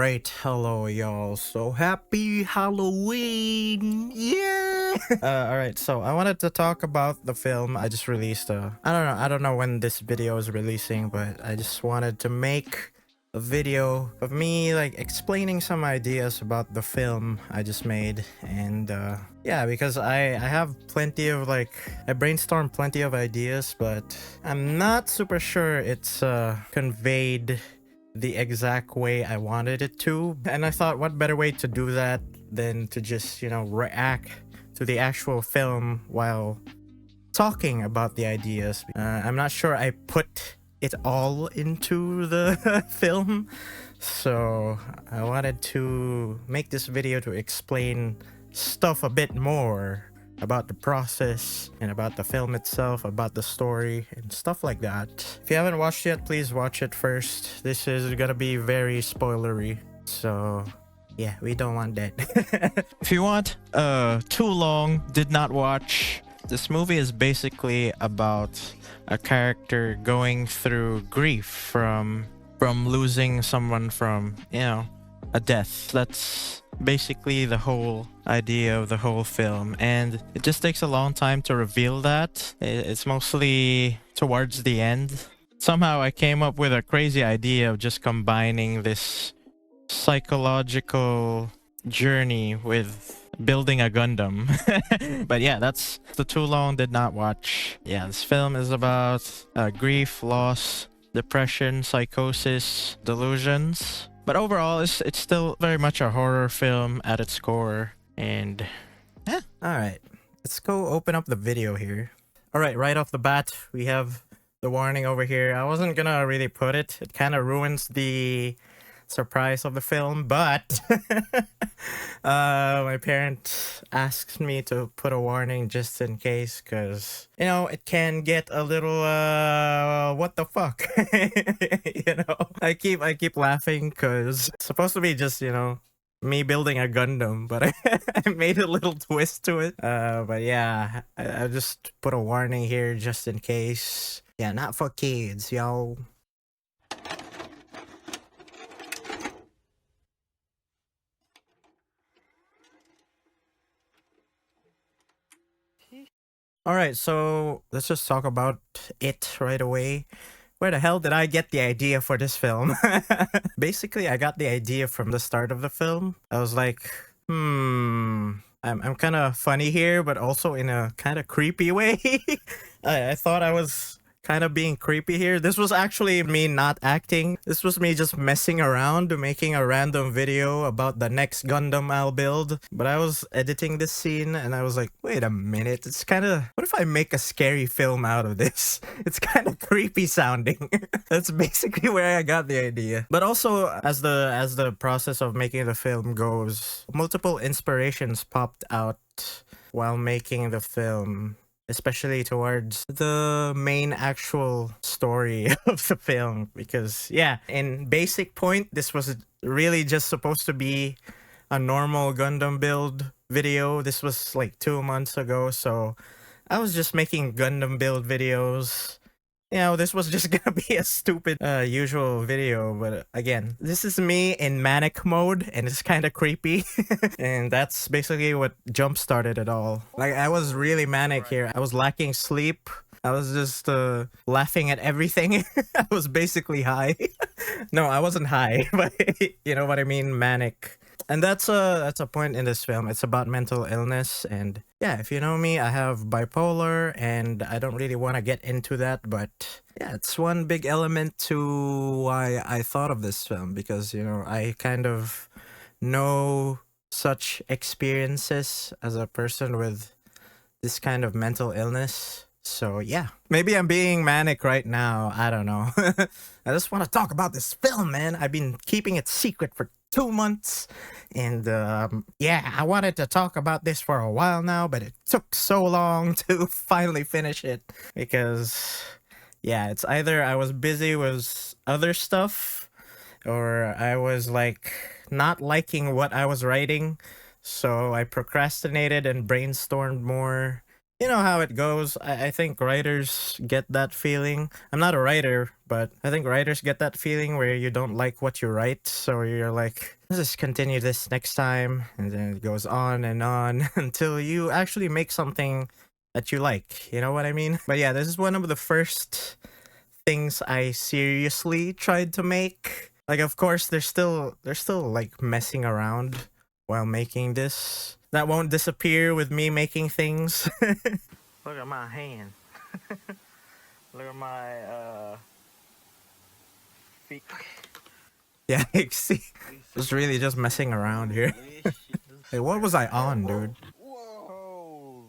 Alright, hello y'all. So happy Halloween! Yeah! Alright, so I wanted to talk about the film I just released. I don't know when this video is releasing, but I just wanted to make a video of me like explaining some ideas about the film I just made. And yeah, because I have plenty of I brainstormed plenty of ideas, but I'm not super sure it's conveyed the exact way I wanted it to. And I thought, what better way to do that than to just, react to the actual film while talking about the ideas. I'm not sure I put it all into the film, so I wanted to make this video to explain stuff a bit more about the process and about the film itself, about the story and stuff like that. If you haven't watched yet, please watch it first. This is gonna be very spoilery, so yeah, we don't want that. If you want too long, did not watch. This movie is basically about a character going through grief from losing someone from, a death. That's basically the whole idea of the whole film, and it just takes a long time to reveal that. It's mostly towards the end. Somehow I came up with a crazy idea of just combining this psychological journey with building a Gundam. But yeah, that's the too long did not watch. Yeah, this film is about grief, loss, depression, psychosis, delusions. But overall, it's still very much a horror film at its core. And yeah. Alright, let's go open up the video here. Alright, right off the bat, we have the warning over here. I wasn't gonna really put it. It kind of ruins the surprise of the film, but my parent asked me to put a warning just in case, because it can get a little what the fuck. I keep laughing because it's supposed to be just me building a Gundam, but I made a little twist to it. But yeah, I just put a warning here just in case. Yeah, not for kids, y'all. Alright, so let's just talk about it right away. Where the hell did I get the idea for this film? Basically, I got the idea from the start of the film. I was like, I'm kind of funny here, but also in a kind of creepy way. I thought I was kind of being creepy here. This was actually me not acting. This was me just messing around, making a random video about the next Gundam I'll build. But I was editing this scene and I was like, wait a minute, it's kind of, what if I make a scary film out of this? It's kind of creepy sounding. That's basically where I got the idea. But also, as the process of making the film goes, multiple inspirations popped out while making the film, especially towards the main actual story of the film. Because yeah, in basic point, this was really just supposed to be a normal Gundam build video. This was like 2 months ago, so I was just making Gundam build videos. This was just gonna be a stupid usual video, but again, this is me in manic mode and it's kind of creepy. And that's basically what jump started it all. Like, I was really manic here. I was lacking sleep. I was just laughing at everything. I was basically high. No, I wasn't high, but you know what I mean, manic. And that's a point in this film. It's about mental illness, and yeah, if you know me, I have bipolar, and I don't really want to get into that, but yeah, it's one big element to why I thought of this film, because I kind of know such experiences as a person with this kind of mental illness. So yeah, maybe I'm being manic right now. I don't know. I just want to talk about this film, man. I've been keeping it secret for 2 months, and yeah, I wanted to talk about this for a while now, but it took so long to finally finish it, because yeah, it's either I was busy with other stuff, or I was like not liking what I was writing, so I procrastinated and brainstormed more. You know how it goes. I think writers get that feeling. I'm not a writer, but I think writers get that feeling where you don't like what you write, so you're like, let's just continue this next time, and then it goes on and on until you actually make something that you like. You know what I mean? But yeah, this is one of the first things I seriously tried to make. Like, of course, they're still like messing around while making this. That won't disappear with me making things. Look at my hand. Look at my feet. Yeah, see, just really just messing around here. Hey, what was I on, dude? Oh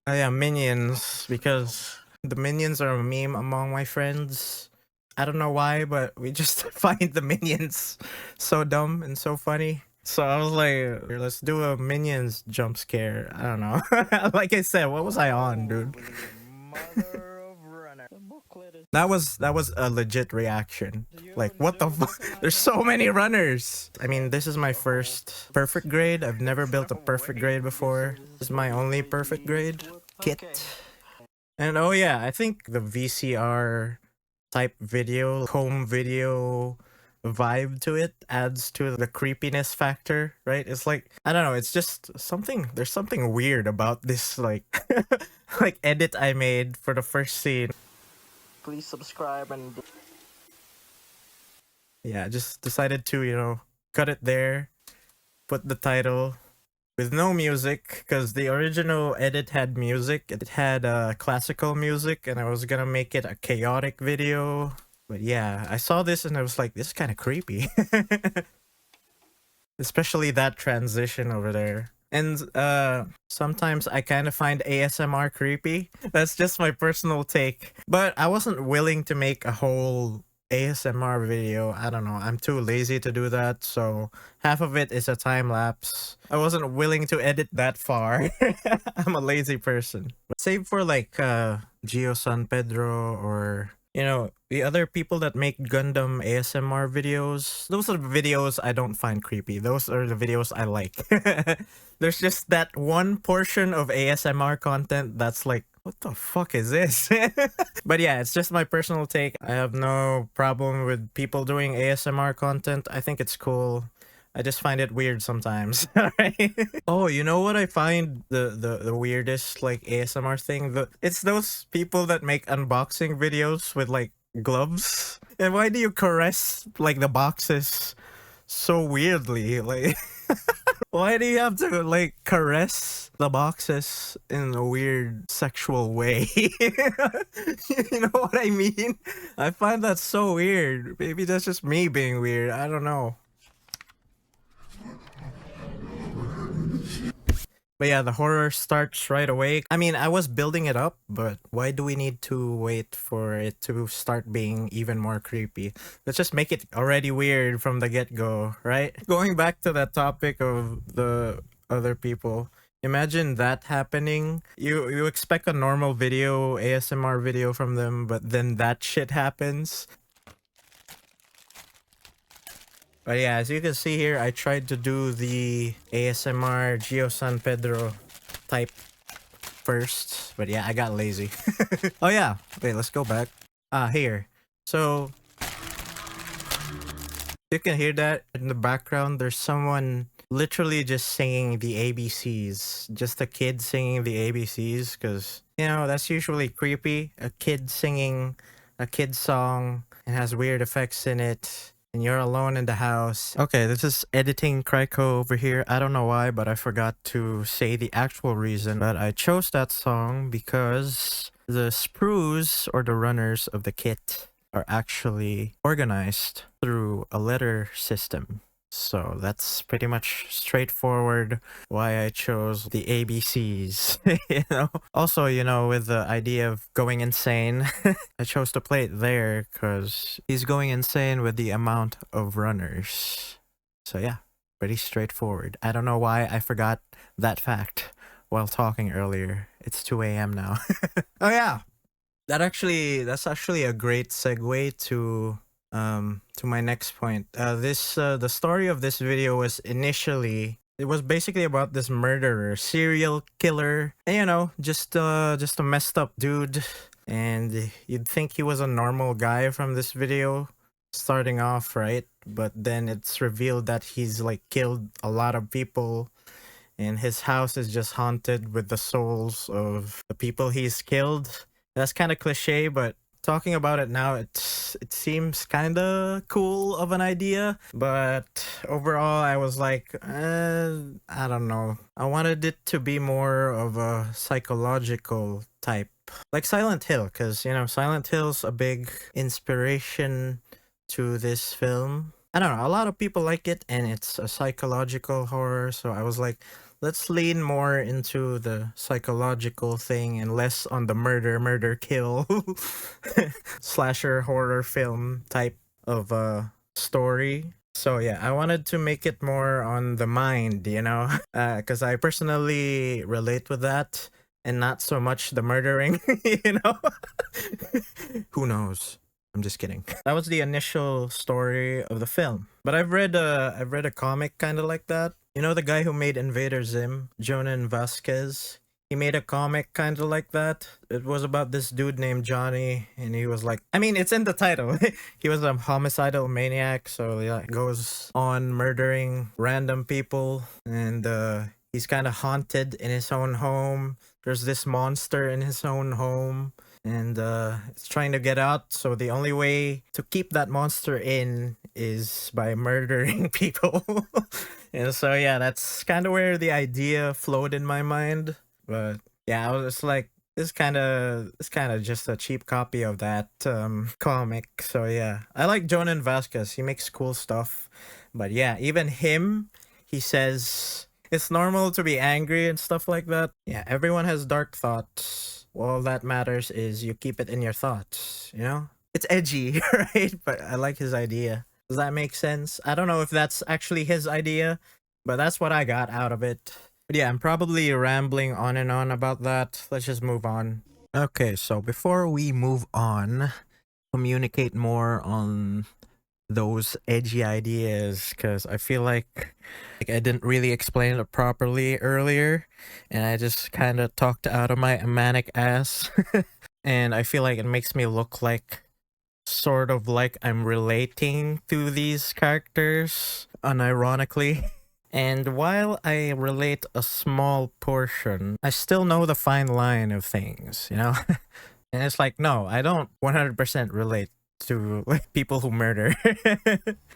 yeah, minions, because the minions are a meme among my friends. I don't know why, but we just find the minions so dumb and so funny. So I was like, let's do a minions jump scare. I don't know. Like I said, what was I on, dude? That was a legit reaction. Like, what the fuck? There's so many runners. I mean, this is my first perfect grade. I've never built a perfect grade before. This is my only perfect grade kit. And oh yeah, I think the VCR type video, home video vibe to it adds to the creepiness factor, right? It's like, I don't know, it's just something, there's something weird about this, like, like edit I made for the first scene. Please subscribe and... Yeah, I just decided to, you know, cut it there, put the title with no music, because the original edit had music. It had classical music, and I was gonna make it a chaotic video. But yeah, I saw this and I was like, this is kind of creepy. Especially that transition over there. And sometimes I kind of find ASMR creepy. That's just my personal take. But I wasn't willing to make a whole ASMR video. I don't know, I'm too lazy to do that, so half of it is a time lapse. I wasn't willing to edit that far. I'm a lazy person. But save for like 𝙎𝙊𝘾𝙄𝘼𝙇 or, you know, the other people that make Gundam ASMR videos. Those are the videos I don't find creepy. Those are the videos I like. There's just that one portion of ASMR content that's like, what the fuck is this? But yeah, it's just my personal take. I have no problem with people doing ASMR content. I think it's cool. I just find it weird sometimes. Alright? Oh, you know what I find the weirdest like ASMR thing? It's those people that make unboxing videos with like gloves. And why do you caress like the boxes so weirdly? Like why do you have to like caress the boxes in a weird sexual way? You know what I mean? I find that so weird. Maybe that's just me being weird. I don't know. But yeah, the horror starts right away. I mean, I was building it up, but why do we need to wait for it to start being even more creepy? Let's just make it already weird from the get-go, right? Going back to that topic of the other people, imagine that happening. You expect a normal video, ASMR video from them, but then that shit happens. But yeah, as you can see here, I tried to do the ASMR 𝙎𝙊𝘾𝙄𝘼𝙇 type first, but yeah, I got lazy. Oh yeah, wait, let's go back. Here. So, you can hear that in the background. There's someone literally just singing the ABCs. Just a kid singing the ABCs, because, you know, that's usually creepy. A kid singing a kid song and has weird effects in it. And you're alone in the house. Okay, this is editing Kryko over here. I don't know why, but I forgot to say the actual reason. But I chose that song because the sprues, or the runners of the kit, are actually organized through a letter system. So that's pretty much straightforward why I chose the ABCs, you know? Also, you know, with the idea of going insane, I chose to play it there because he's going insane with the amount of runners. So yeah, pretty straightforward. I don't know why I forgot that fact while talking earlier. It's 2 a.m. now. Oh yeah, that's actually a great segue to my next point. The story of this video was initially It was basically about this murderer, serial killer, and you know, just a messed up dude. And you'd think he was a normal guy from this video starting off, right? But then it's revealed that he's like killed a lot of people, and his house is just haunted with the souls of the people he's killed. That's kind of cliche, but talking about it now, it seems kind of cool of an idea. But overall, I was like, I don't know. I wanted it to be more of a psychological type, like Silent Hill, because you know Silent Hill's a big inspiration to this film. I don't know, a lot of people like it, and it's a psychological horror, so I was like, let's lean more into the psychological thing and less on the murder kill slasher horror film type of story. So yeah, I wanted to make it more on the mind, you know, because I personally relate with that, and not so much the murdering, you know. Who knows? I'm just kidding. That was the initial story of the film. But I've read a comic kind of like that. You know the guy who made Invader Zim, Jonan Vasquez? He made a comic kind of like that. It was about this dude named Johnny, and he was like, I mean, it's in the title. He was a homicidal maniac, so he like, goes on murdering random people, and he's kind of haunted in his own home. There's this monster in his own home, and it's trying to get out, so the only way to keep that monster in is by murdering people. And so yeah, that's kind of where the idea flowed in my mind. But yeah, I was just like, this kind of just a cheap copy of that comic. So yeah, I like Jonan Vasquez. He makes cool stuff. But yeah, even him, he says it's normal to be angry and stuff like that. Yeah, everyone has dark thoughts. All that matters is you keep it in your thoughts, you know? It's edgy, right? But I like his idea. Does that make sense? I don't know if that's actually his idea, but that's what I got out of it. But yeah, I'm probably rambling on and on about that. Let's just move on. Okay, so before we move on, communicate more on those edgy ideas, because I feel like I didn't really explain it properly earlier, and I just kind of talked out of my manic ass. And I feel like it makes me look like sort of like I'm relating to these characters unironically. And while I relate a small portion, I still know the fine line of things, you know? And it's like, no, I don't 100% relate to like people who murder.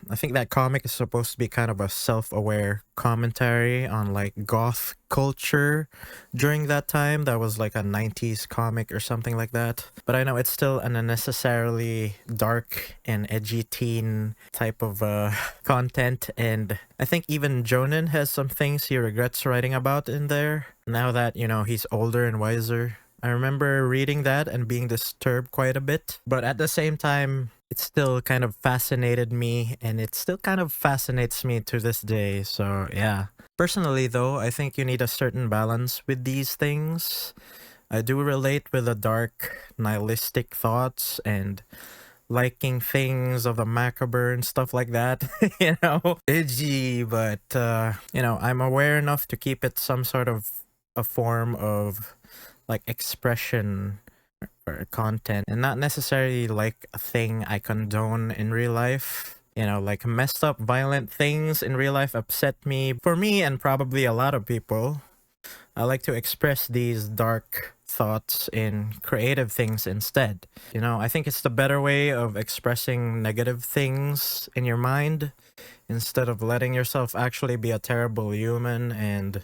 I think that comic is supposed to be kind of a self-aware commentary on like goth culture during that time. That was like a 90s comic or something like that. But I know it's still an unnecessarily dark and edgy teen type of content, and I think even Jonan has some things he regrets writing about in there now that, you know, he's older and wiser. I remember reading that and being disturbed quite a bit, but at the same time, it still kind of fascinated me, and it still kind of fascinates me to this day, so yeah. Personally though, I think you need a certain balance with these things. I do relate with the dark, nihilistic thoughts and liking things of the macabre and stuff like that, you know, edgy, but you know, I'm aware enough to keep it some sort of a form of like expression or content, and not necessarily like a thing I condone in real life. You know, like messed up violent things in real life upset me. For me and probably a lot of people, I like to express these dark thoughts in creative things instead. You know, I think it's the better way of expressing negative things in your mind instead of letting yourself actually be a terrible human and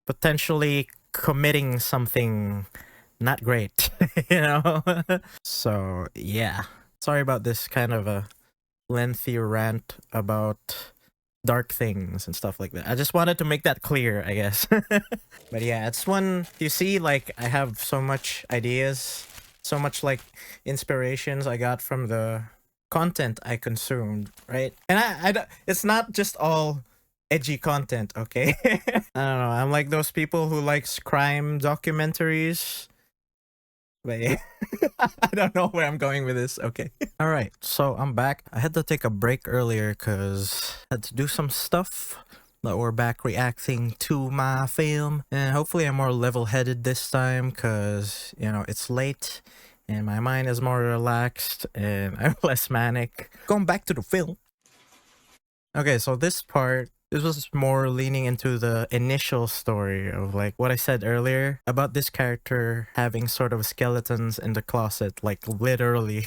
potentially committing something not great, you know? So yeah, sorry about this kind of a lengthy rant about dark things and stuff like that. I just wanted to make that clear, I guess. But yeah, it's one, you see, like I have so much ideas, so much like inspirations I got from the content I consumed, right? And I don't, it's not just all edgy content, okay? I don't know, I'm like those people who likes crime documentaries. But yeah, I don't know where I'm going with this, okay? Alright, so I'm back. I had to take a break earlier because I had to do some stuff. that we're back reacting to my film. And hopefully I'm more level-headed this time because, you know, it's late and my mind is more relaxed and I'm less manic. Going back to the film. Okay, so this was more leaning into the initial story of like what I said earlier about this character having sort of skeletons in the closet, like literally.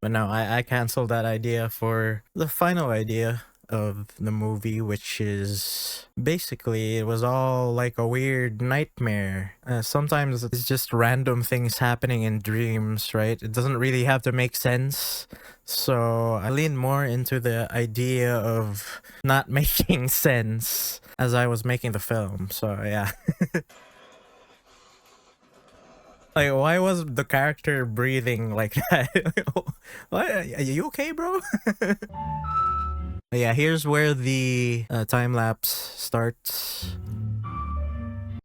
But no, I canceled that idea for the final idea of the movie, which is basically it was all like a weird nightmare. Sometimes it's just random things happening in dreams, right? It doesn't really have to make sense. So I leaned more into the idea of not making sense as I was making the film. So yeah. Like, why was the character breathing like that? What? Are you okay, bro? Yeah, here's where the time-lapse starts.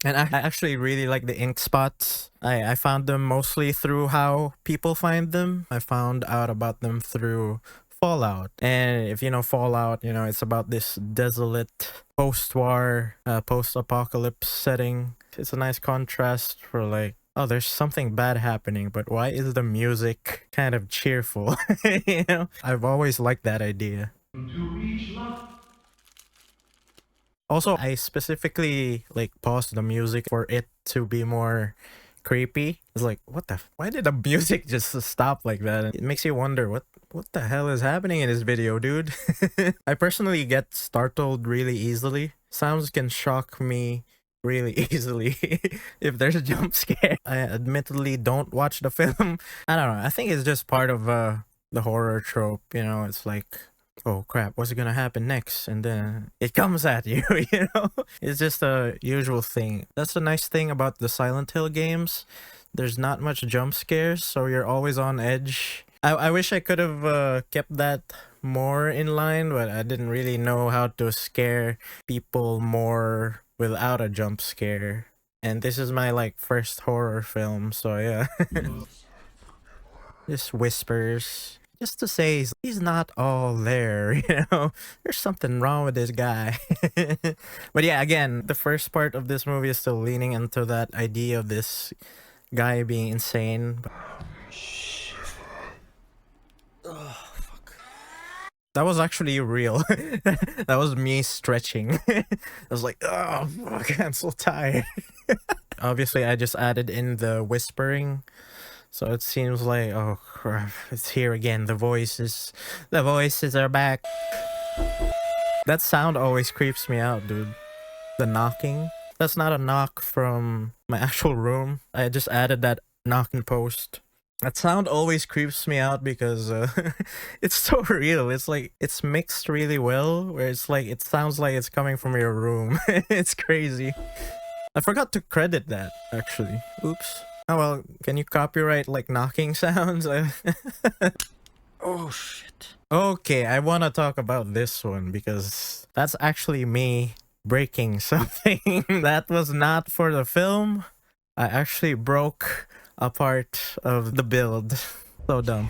And I actually really like the ink spots. I found them mostly through how people find them. I found out about them through Fallout. And if you know Fallout, you know, it's about this desolate post-war, post-apocalypse setting. It's a nice contrast for like, oh, there's something bad happening, but why is the music kind of cheerful? You know, I've always liked that idea. Also, I specifically like paused the music for it to be more creepy. It's like, what the? Why did the music just stop like that? It makes you wonder what the hell is happening in this video, dude. I personally get startled really easily. Sounds can shock me really easily if there's a jump scare. I admittedly don't watch the film. I don't know. I think it's just part of the horror trope. You know, it's like, oh crap, what's gonna happen next? And then it comes at you, you know? It's just a usual thing. That's the nice thing about the Silent Hill games. There's not much jump scares, so you're always on edge. I wish I could have kept that more in line, but I didn't really know how to scare people more without a jump scare. And this is my like first horror film, so yeah. Just whispers. Just to say he's not all there, you know? There's something wrong with this guy. But yeah, again, the first part of this movie is still leaning into that idea of this guy being insane. Oh, fuck. That was actually real. That was me stretching. I was like, oh, fuck, I'm so tired. Obviously, I just added in the whispering. So it seems like, oh crap, it's here again. The voices are back. That sound always creeps me out, dude. The knocking. That's not a knock from my actual room. I just added that knock in post. That sound always creeps me out because it's so real. It's like, it's mixed really well, where it's like, it sounds like it's coming from your room. It's crazy. I forgot to credit that, actually. Oops. Oh well, can you copyright like knocking sounds? Oh shit. Okay, I want to talk about this one because that's actually me breaking something that was not for the film. I actually broke a part of the build. So dumb.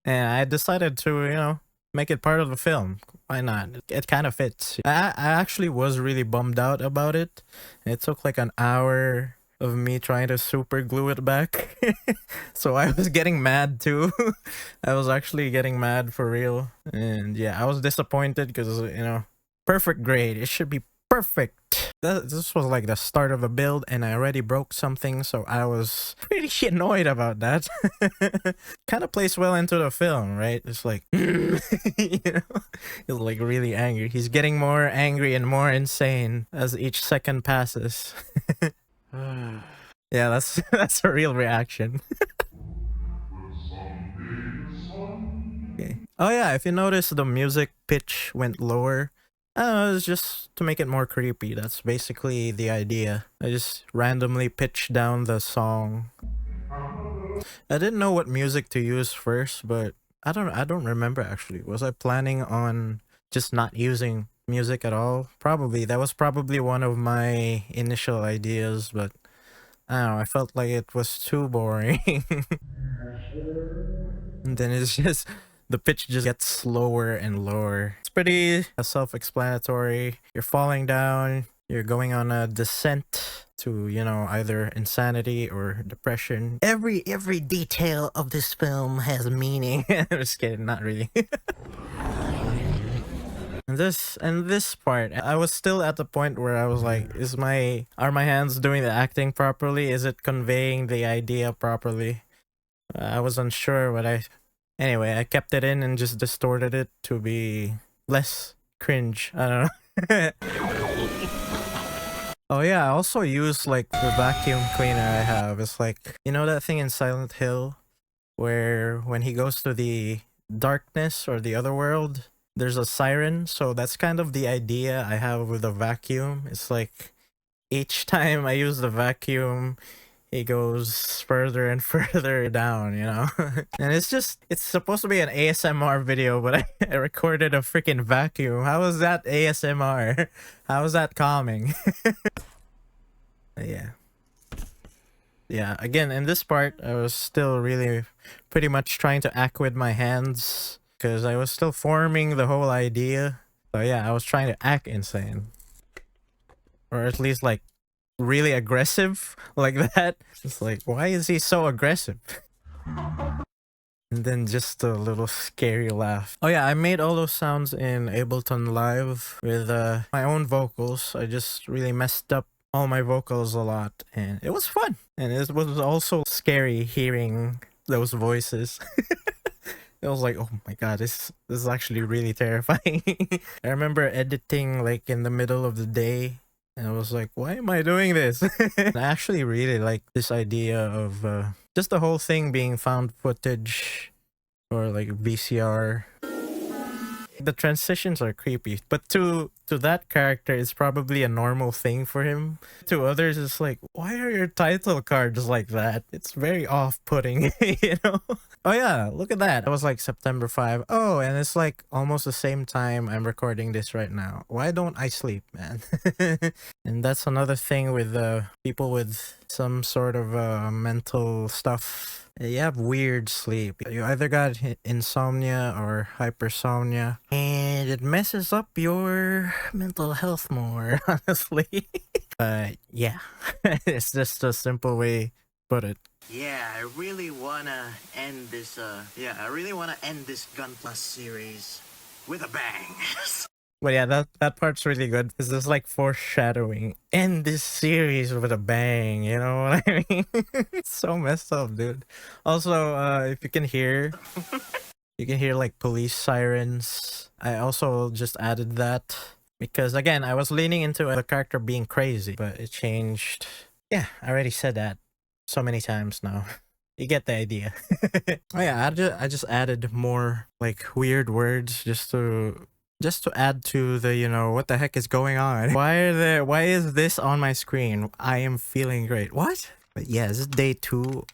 And I decided to, you know, make it part of the film. Why not? It kind of fits. I actually was really bummed out about it. It took like an hour of me trying to super glue it back. So I was getting mad too. I was actually getting mad for real. And yeah, I was disappointed because, you know, perfect grade. It should be perfect. This was like the start of a build and I already broke something, so I was pretty annoyed about that. Kind of plays well into the film, right? It's like, you know, he's like really angry. He's getting more angry and more insane as each second passes. Yeah, that's a real reaction. Okay. Oh yeah, if you notice the music pitch went lower, it's just to make it more creepy. That's basically the idea. I just randomly pitched down the song. I didn't know what music to use first, but I don't remember actually. Was I planning on just not using music at all? Probably. That was probably one of my initial ideas, but I don't know, I felt like it was too boring. And then it's just the pitch just gets slower and lower. It's pretty self-explanatory. You're falling down, you're going on a descent to, you know, either insanity or depression. Every detail of this film has meaning. I'm just kidding, not really. And this part, I was still at the point where I was like, are my hands doing the acting properly? Is it conveying the idea properly? I was unsure, but anyway, I kept it in and just distorted it to be less cringe. I don't know. Oh yeah, I also use like the vacuum cleaner I have. It's like, you know that thing in Silent Hill where when he goes to the darkness or the other world, there's a siren. So that's kind of the idea I have with the vacuum. It's like each time I use the vacuum, it goes further and further down, you know? And it's supposed to be an ASMR video, but I recorded a freaking vacuum. How is that ASMR? How is that calming? Yeah. Yeah, again, in this part, I was still really pretty much trying to act with my hands because I was still forming the whole idea. So yeah, I was trying to act insane. Or at least like really aggressive like that. It's like, why is he so aggressive? And then just a little scary laugh. Oh yeah, I made all those sounds in Ableton Live with my own vocals. I just really messed up all my vocals a lot, and it was fun. And it was also scary hearing those voices. It was like, oh my god, this is actually really terrifying. I remember editing like in the middle of the day, and I was like, why am I doing this? And I actually really like this idea of just the whole thing being found footage or like VCR. The transitions are creepy, but to that character, it's probably a normal thing for him. To others, it's like, why are your title cards like that? It's very off-putting, you know? Oh yeah, look at that. That was like September 5. Oh, and it's like almost the same time I'm recording this right now. Why don't I sleep, man? And that's another thing with people with some sort of mental stuff. You have weird sleep. You either got insomnia or hypersomnia, and it messes up your mental health more, honestly. But yeah, it's just a simple way to put it. Yeah, I really wanna end this Gun Plus series with a bang. But yeah, that part's really good because it's like foreshadowing. End this series with a bang, you know what I mean? It's so messed up, dude. Also, if you can hear like police sirens. I also just added that because again, I was leaning into the character being crazy, but it changed. Yeah, I already said that so many times now. You get the idea. Oh yeah, I just added more like weird words just to add to the, you know, what the heck is going on? Why is this on my screen? I am feeling great. What? But yeah, this is day 2.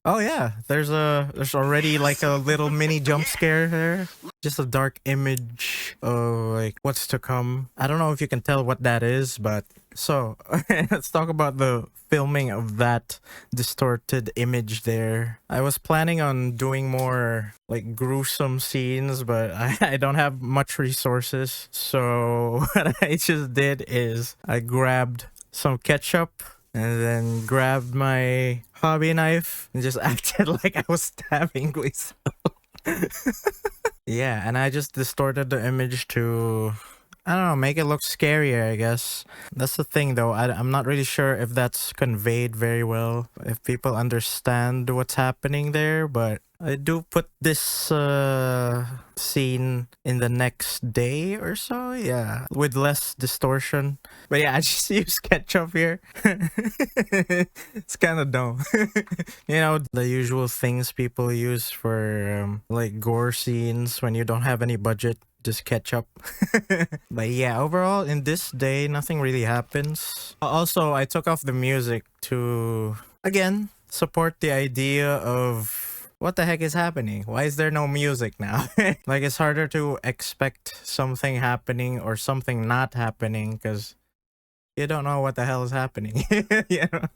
Oh yeah, there's already like a little mini jump scare there. Just a dark image of like what's to come. I don't know if you can tell what that is, but so let's talk about the filming of that distorted image there. I was planning on doing more like gruesome scenes, but I don't have much resources. So what I just did is I grabbed some ketchup and then grabbed my hobby knife and just acted like I was stabbing myself. Yeah, and I just distorted the image to, I don't know, make it look scarier, I guess. That's the thing though, I'm not really sure if that's conveyed very well, if people understand what's happening there, but I do put this scene in the next day or so, yeah, with less distortion. But yeah, I just use ketchup here. It's kind of dumb. You know, the usual things people use for like gore scenes when you don't have any budget. Just ketchup. But yeah, overall in this day nothing really happens. Also, I took off the music to again support the idea of what the heck is happening? Why is there no music now? Like it's harder to expect something happening or something not happening because you don't know what the hell is happening. You know?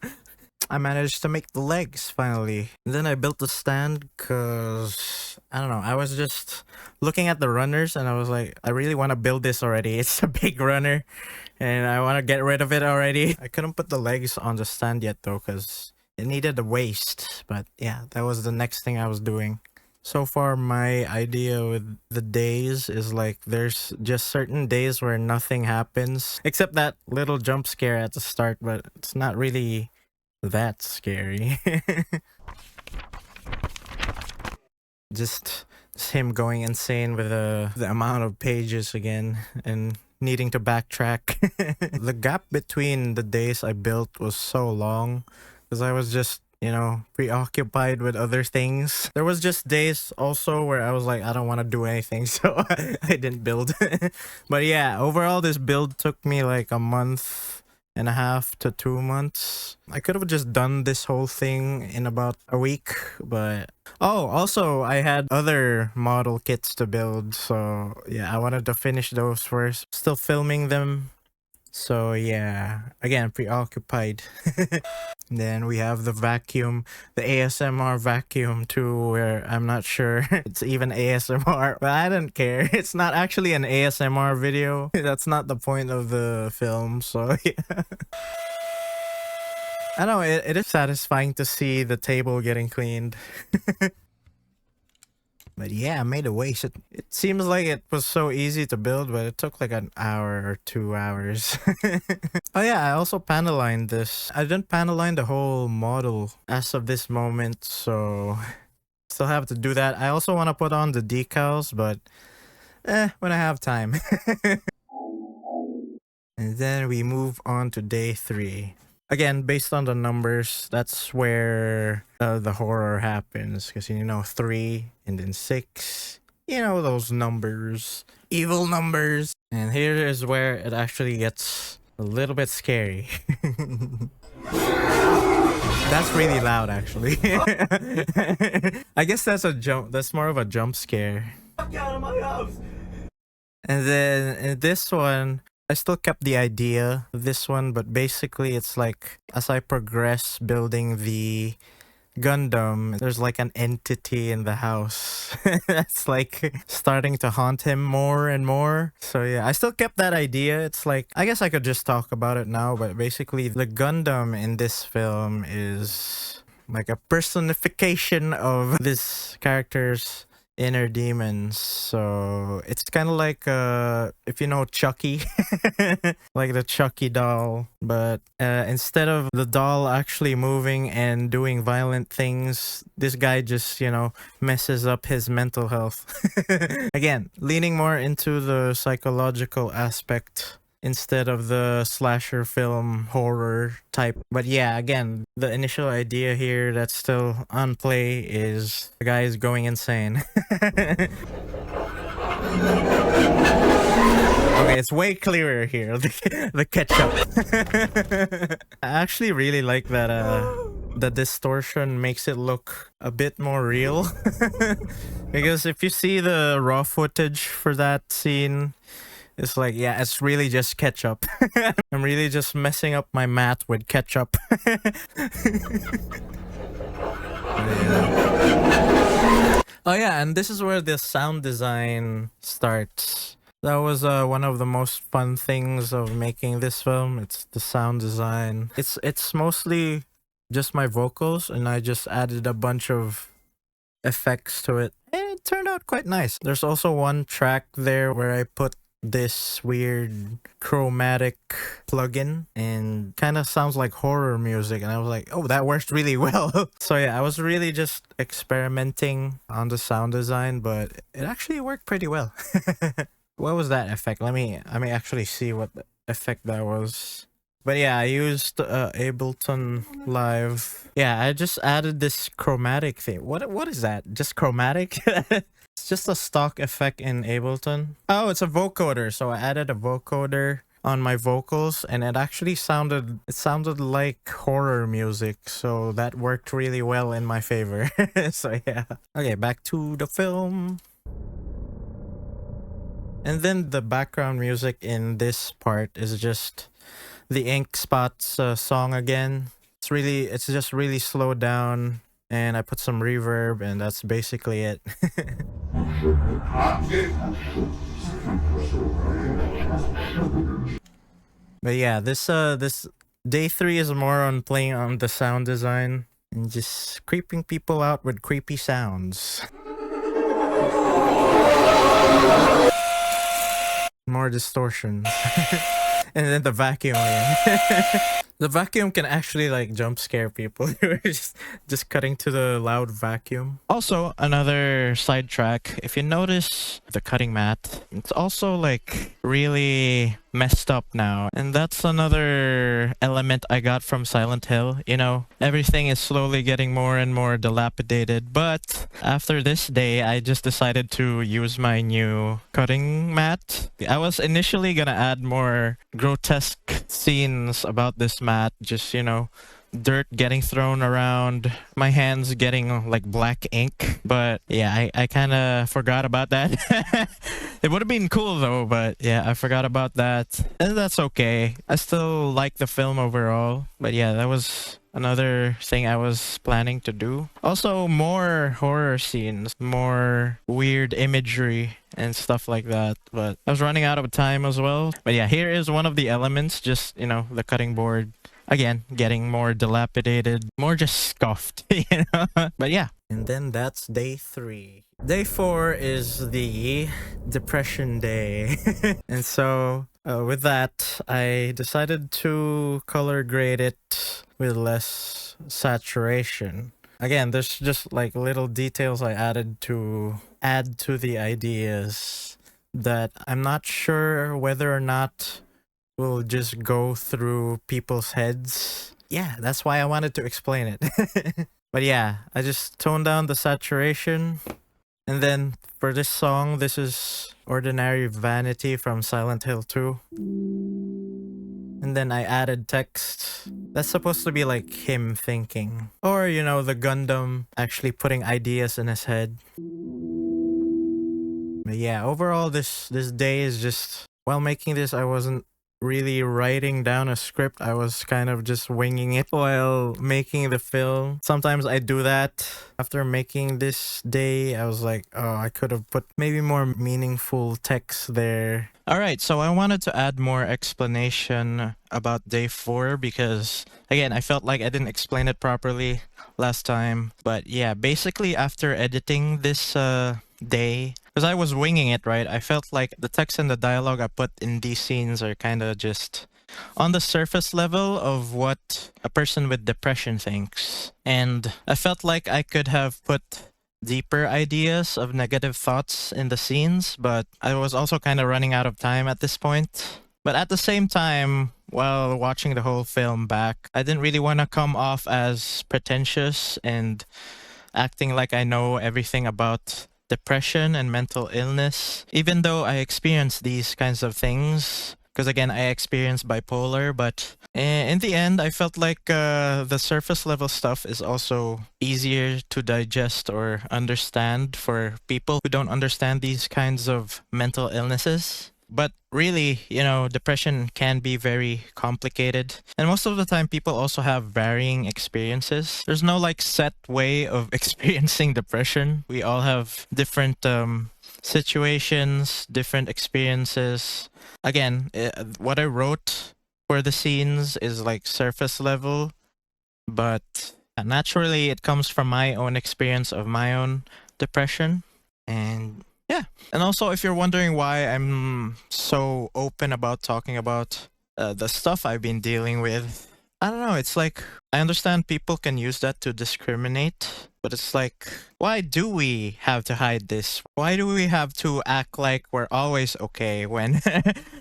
I managed to make the legs finally. And then I built the stand because, I don't know, I was just looking at the runners and I was like, I really want to build this already. It's a big runner and I want to get rid of it already. I couldn't put the legs on the stand yet though because it needed a waist. But yeah, that was the next thing I was doing. So far, my idea with the days is like there's just certain days where nothing happens except that little jump scare at the start, but it's not really that scary. just him going insane with the amount of pages again and needing to backtrack. The gap between the days I built was so long because I was just, you know, preoccupied with other things. There was just days also where I was like, I don't want to do anything, so I didn't build. But yeah, overall this build took me like a month and a half to 2 months. I could have just done this whole thing in about a week, but oh, also I had other model kits to build, so yeah, I wanted to finish those first. Still filming them. So yeah, again, preoccupied. Then we have the vacuum, the ASMR vacuum too, where I'm not sure it's even ASMR, but I don't care. It's not actually an ASMR video. That's not the point of the film, so yeah. I know, it is satisfying to see the table getting cleaned. But yeah, I made a waist. It seems like it was so easy to build, but it took like an hour or 2 hours. Oh yeah, I also panel lined this. I didn't panel line the whole model as of this moment, so still have to do that. I also want to put on the decals, but when I have time. And then we move on to day 3. Again, based on the numbers, that's where the horror happens. Because, you know, 3 and then 6. You know, those numbers. Evil numbers. And here is where it actually gets a little bit scary. That's really loud, actually. I guess that's a jump. That's more of a jump scare. Get out of my house! And then in this one, I still kept the idea of this one, but basically it's like as I progress building the Gundam, there's like an entity in the house that's like starting to haunt him more and more. So yeah, I still kept that idea. It's like, I guess I could just talk about it now, but basically the Gundam in this film is like a personification of this character's inner demons. So it's kind of like if you know Chucky, like the Chucky doll, but instead of the doll actually moving and doing violent things, this guy just, you know, messes up his mental health. Again, leaning more into the psychological aspect instead of the slasher film horror type. But yeah, again, the initial idea here that's still on play is the guy is going insane. Okay, it's way clearer here, the ketchup. I actually really like that the distortion makes it look a bit more real. Because if you see the raw footage for that scene, it's like, yeah, it's really just ketchup. I'm really just messing up my mat with ketchup. Oh yeah, and this is where the sound design starts. That was one of the most fun things of making this film. It's the sound design. It's mostly just my vocals, and I just added a bunch of effects to it. And it turned out quite nice. There's also one track there where I put this weird chromatic plugin and kind of sounds like horror music, and I was like, oh, that works really well. So yeah, I was really just experimenting on the sound design, but it actually worked pretty well. What was that effect? Let me actually see what the effect that was. But yeah, I used Ableton Live. Yeah, I just added this chromatic thing. What is that? Just chromatic? It's just a stock effect in Ableton. Oh, it's a vocoder. So I added a vocoder on my vocals, and it actually sounded like horror music. So that worked really well in my favor. So yeah. Okay, back to the film. And then the background music in this part is just the Ink Spots song again. It's It's just really slowed down, and I put some reverb, and that's basically it. But yeah, this day 3 is more on playing on the sound design and just creeping people out with creepy sounds. More distortions. And then the vacuum again. The vacuum can actually like jump scare people. just cutting to the loud vacuum. Also, another sidetrack. If you notice the cutting mat, it's also like really messed up now. And that's another element I got from Silent Hill. You know, everything is slowly getting more and more dilapidated. But after this day, I just decided to use my new cutting mat. I was initially gonna add more grotesque scenes about this mat. Just, you know, dirt getting thrown around, my hands getting like black ink. But yeah, I kind of forgot about that. It would have been cool though, but yeah, I forgot about that. And that's okay. I still like the film overall. But yeah, that was another thing I was planning to do. Also, more horror scenes, more weird imagery and stuff like that. But I was running out of time as well. But yeah, here is one of the elements, just, you know, the cutting board. Again, getting more dilapidated, more just scuffed, you know? But yeah. And then that's day 3. Day 4 is the depression day. And so with that, I decided to color grade it with less saturation. Again, there's just like little details I added to add to the ideas that I'm not sure whether or not will just go through people's heads. Yeah, that's why I wanted to explain it. But yeah, I just toned down the saturation. And then for this song, this is Ordinary Vanity from Silent Hill 2. And then I added text. That's supposed to be like him thinking. Or, you know, the Gundam actually putting ideas in his head. But yeah, overall this day is just... While making this, I wasn't really writing down a script. I was kind of just winging it while making the film. Sometimes I do that. After making this day, I was like, oh, I could have put maybe more meaningful text there. Alright, so I wanted to add more explanation about day 4 because, again, I felt like I didn't explain it properly last time. But yeah, basically after editing this day, because I was winging it, right? I felt like the text and the dialogue I put in these scenes are kind of just on the surface level of what a person with depression thinks. And I felt like I could have put deeper ideas of negative thoughts in the scenes, but I was also kind of running out of time at this point. But at the same time, while watching the whole film back, I didn't really want to come off as pretentious and acting like I know everything about depression and mental illness, even though I experienced these kinds of things. Because again, I experienced bipolar, but in the end, I felt like the surface level stuff is also easier to digest or understand for people who don't understand these kinds of mental illnesses. But really, you know, depression can be very complicated. And most of the time, people also have varying experiences. There's no like set way of experiencing depression. We all have different situations, different experiences. Again, what I wrote for the scenes is like surface level, but naturally it comes from my own experience of my own depression. And yeah. And also, if you're wondering why I'm so open about talking about the stuff I've been dealing with, I don't know. It's like, I understand people can use that to discriminate, but it's like, why do we have to hide this? Why do we have to act like we're always okay when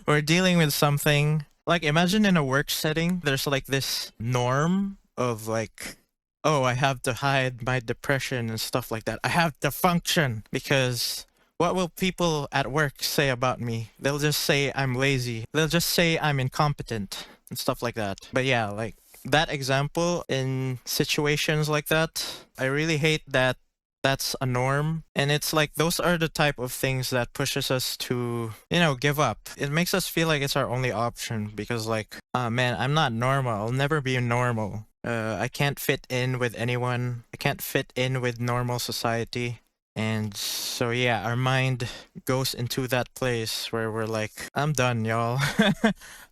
we're dealing with something? Like, imagine in a work setting, there's like this norm of like, oh, I have to hide my depression and stuff like that. I have to function because... What will people at work say about me? They'll just say I'm lazy. They'll just say I'm incompetent and stuff like that. But yeah, like that example in situations like that, I really hate that that's a norm. And it's like those are the type of things that pushes us to, you know, give up. It makes us feel like it's our only option because like, man, I'm not normal. I'll never be normal. I can't fit in with anyone. I can't fit in with normal society. And so yeah, our mind goes into that place where we're like, I'm done, y'all.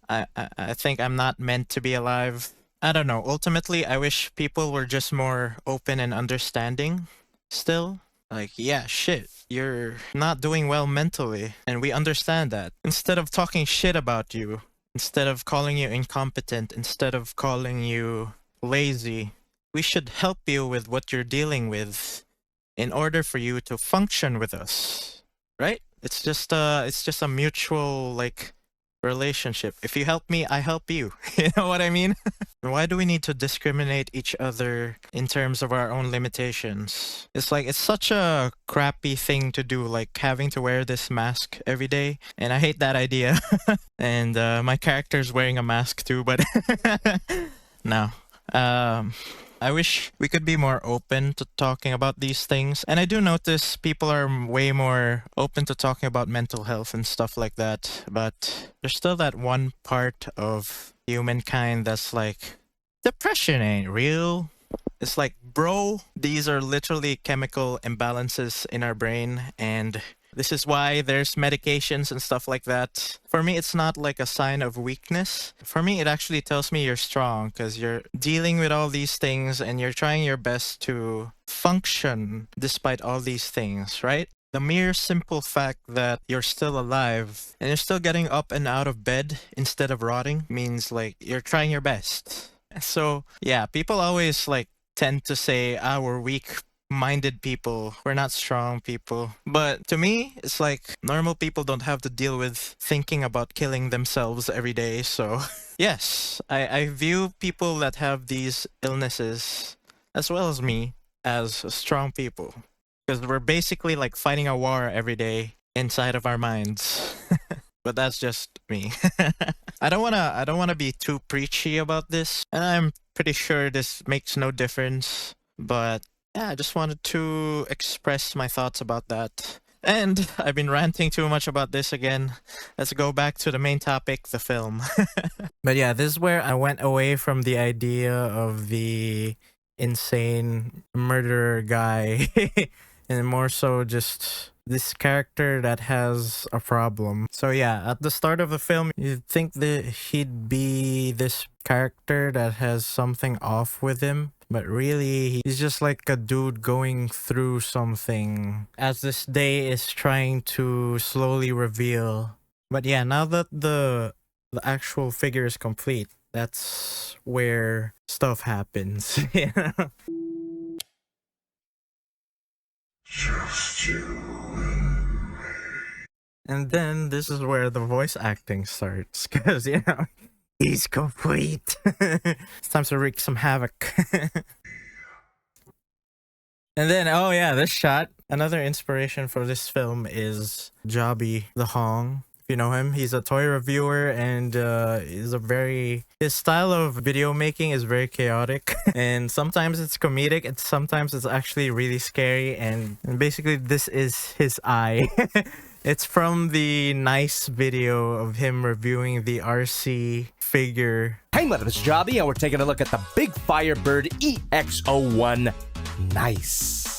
I think I'm not meant to be alive. I don't know. Ultimately, I wish people were just more open and understanding still. Like, yeah, shit, you're not doing well mentally, and we understand that. Instead of talking shit about you, instead of calling you incompetent, instead of calling you lazy, we should help you with what you're dealing with in order for you to function with us, right? It's just a mutual like relationship. If you help me, I help you. You know what I mean? Why do we need to discriminate each other in terms of our own limitations? It's like, it's such a crappy thing to do, like having to wear this mask every day. And I hate that idea. And my character's wearing a mask too, but no. I wish we could be more open to talking about these things. And I do notice people are way more open to talking about mental health and stuff like that. But there's still that one part of humankind that's like, depression ain't real. It's like, bro, these are literally chemical imbalances in our brain, and this is why there's medications and stuff like that. For me, it's not like a sign of weakness. For me, it actually tells me you're strong because you're dealing with all these things and you're trying your best to function despite all these things, right? The mere simple fact that you're still alive and you're still getting up and out of bed instead of rotting means like you're trying your best. So yeah, people always like tend to say, we're weak-minded people, we're not strong people. But to me, it's like normal people don't have to deal with thinking about killing themselves every day. So yes, I view people that have these illnesses, as well as me, as strong people. Because we're basically like fighting a war every day inside of our minds. But that's just me. I don't wanna be too preachy about this, and I'm pretty sure this makes no difference. But yeah, I just wanted to express my thoughts about that. And I've been ranting too much about this again. Let's go back to the main topic, the film. But yeah, this is where I went away from the idea of the insane murderer guy, and more so just this character that has a problem. So yeah, at the start of the film, you'd think that he'd be this character that has something off with him, but really he's just like a dude going through something as this day is trying to slowly reveal. But yeah, now that the actual figure is complete, that's where stuff happens. You know? Just you. And then this is where the voice acting starts, because, you know, he's complete. It's time to wreak some havoc. And then, oh yeah, this shot. Another inspiration for this film is 𝙎𝙊𝘾𝙄𝘼𝑃. If you know him, he's a toy reviewer, and his style of video making is very chaotic. And sometimes it's comedic, and sometimes it's actually really scary. And basically, this is his eye. It's from the nice video of him reviewing the RC figure. Hey, my name is 𝙎𝙬𝘾𝙄𝘼, and we're taking a look at the big Firebird EX01. Nice.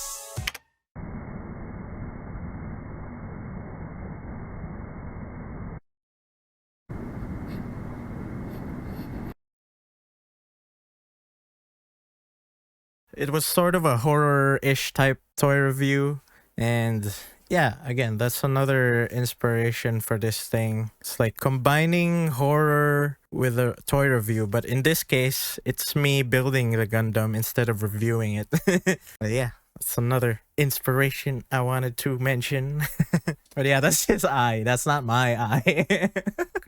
It was sort of a horror-ish type toy review, and yeah, again, that's another inspiration for this thing. It's like combining horror with a toy review, but in this case, it's me building the Gundam instead of reviewing it. But yeah, that's another inspiration I wanted to mention. But yeah, that's his eye. That's not my eye.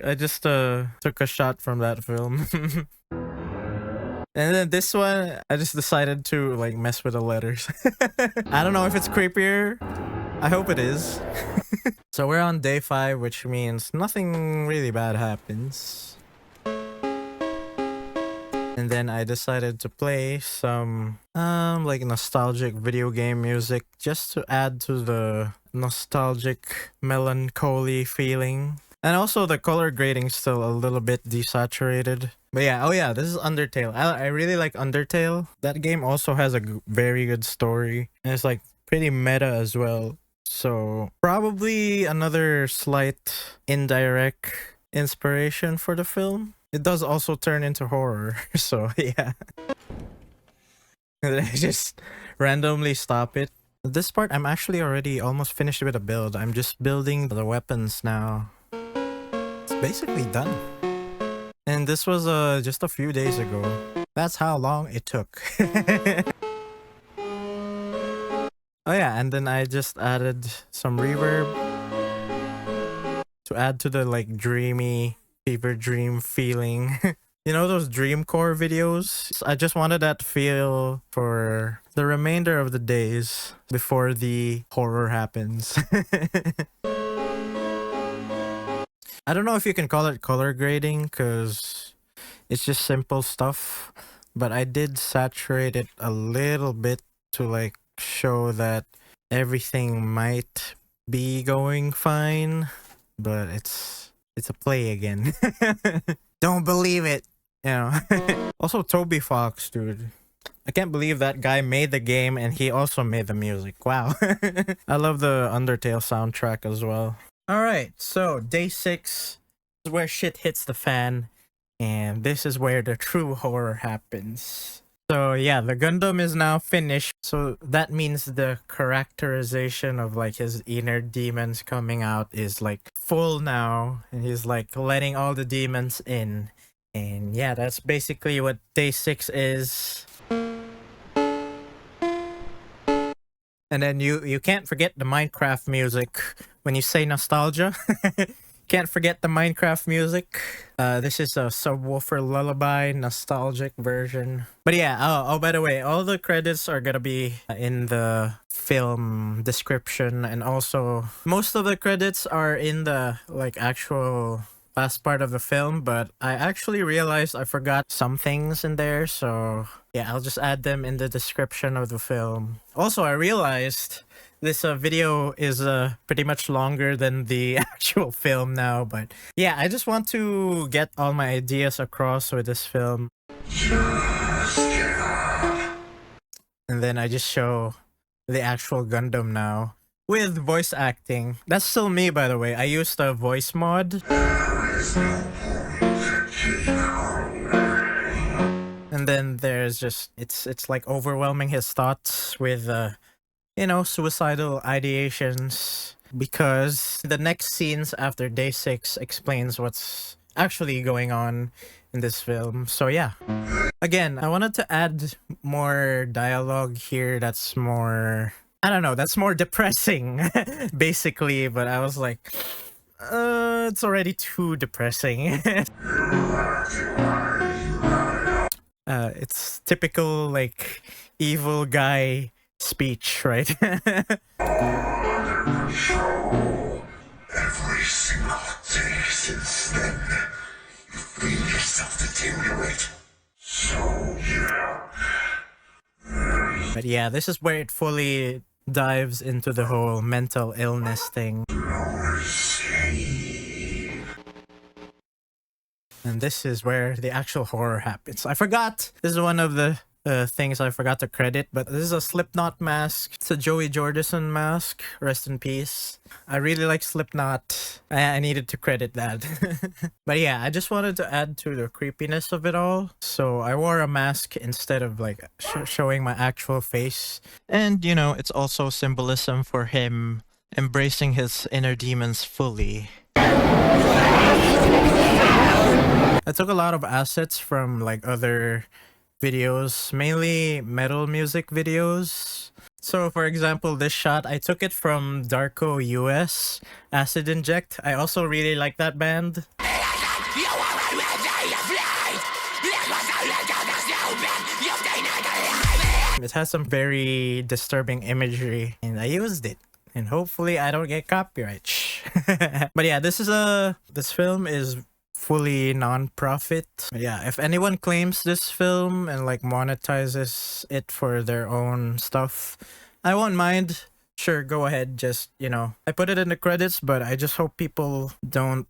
I just took a shot from that film. And then this one, I just decided to like mess with the letters. I don't know if it's creepier. I hope it is. So we're on day 5, which means nothing really bad happens. And then I decided to play some like nostalgic video game music just to add to the nostalgic melancholy feeling. And also the color grading's still a little bit desaturated. But yeah, oh yeah, this is Undertale. I really like Undertale. That game also has a very good story. And it's like pretty meta as well. So probably another slight indirect inspiration for the film. It does also turn into horror. So yeah. And then I just randomly stop it. This part, I'm actually already almost finished with a build. I'm just building the weapons now. It's basically done. And this was just a few days ago. That's how long it took. Oh yeah, and then I just added some reverb to add to the like dreamy fever dream feeling. You know those dreamcore videos? I just wanted that feel for the remainder of the days before the horror happens. I don't know if you can call it color grading because it's just simple stuff, but I did saturate it a little bit to like show that everything might be going fine, but it's a play again. Don't believe it. You know. Also Toby Fox, dude. I can't believe that guy made the game and he also made the music. Wow. I love the Undertale soundtrack as well. Alright, so day 6 is where shit hits the fan. And this is where the true horror happens. So yeah, the Gundam is now finished. So that means the characterization of like his inner demons coming out is like full now. And he's like letting all the demons in. And yeah, that's basically what day 6 is. And then you can't forget the Minecraft music when you say nostalgia. Can't forget the Minecraft music. This is a Subwoofer Lullaby nostalgic version. But yeah, oh by the way, all the credits are gonna be in the film description, and also most of the credits are in the like actual last part of the film, but I actually realized I forgot some things in there, so yeah, I'll just add them in the description of the film. Also, I realized this video is pretty much longer than the actual film now, but yeah, I just want to get all my ideas across with this film. And then I just show the actual Gundam now with voice acting. That's still me, by the way. I used a voice mod. And then there's just, it's like overwhelming his thoughts with you know, suicidal ideations, because the next scenes after day 6 explains what's actually going on in this film. So yeah, again, I wanted to add more dialogue here that's more, I don't know, that's more depressing basically, but I was like, it's already too depressing. It's typical like evil guy speech, right? Every single day since then, you feel yourself deteriorate. So yeah. But yeah, this is where it fully dives into the whole mental illness thing. And this is where the actual horror happens. I forgot. This is one of the things I forgot to credit, but this is a Slipknot mask. It's a Joey Jordison mask. Rest in peace. I really like Slipknot. I needed to credit that. But yeah, I just wanted to add to the creepiness of it all. So I wore a mask instead of like showing my actual face. And you know, it's also symbolism for him embracing his inner demons fully. I took a lot of assets from like other videos, mainly metal music videos. So for example, this shot, I took it from Darko US, Acid Inject. I also really like that band. It has some very disturbing imagery, and I used it. And hopefully I don't get copyright. But yeah, this film is fully non-profit. Yeah, if anyone claims this film and like monetizes it for their own stuff, I won't mind. sure, go ahead. Just, you know, I put it in the credits, but I just hope people don't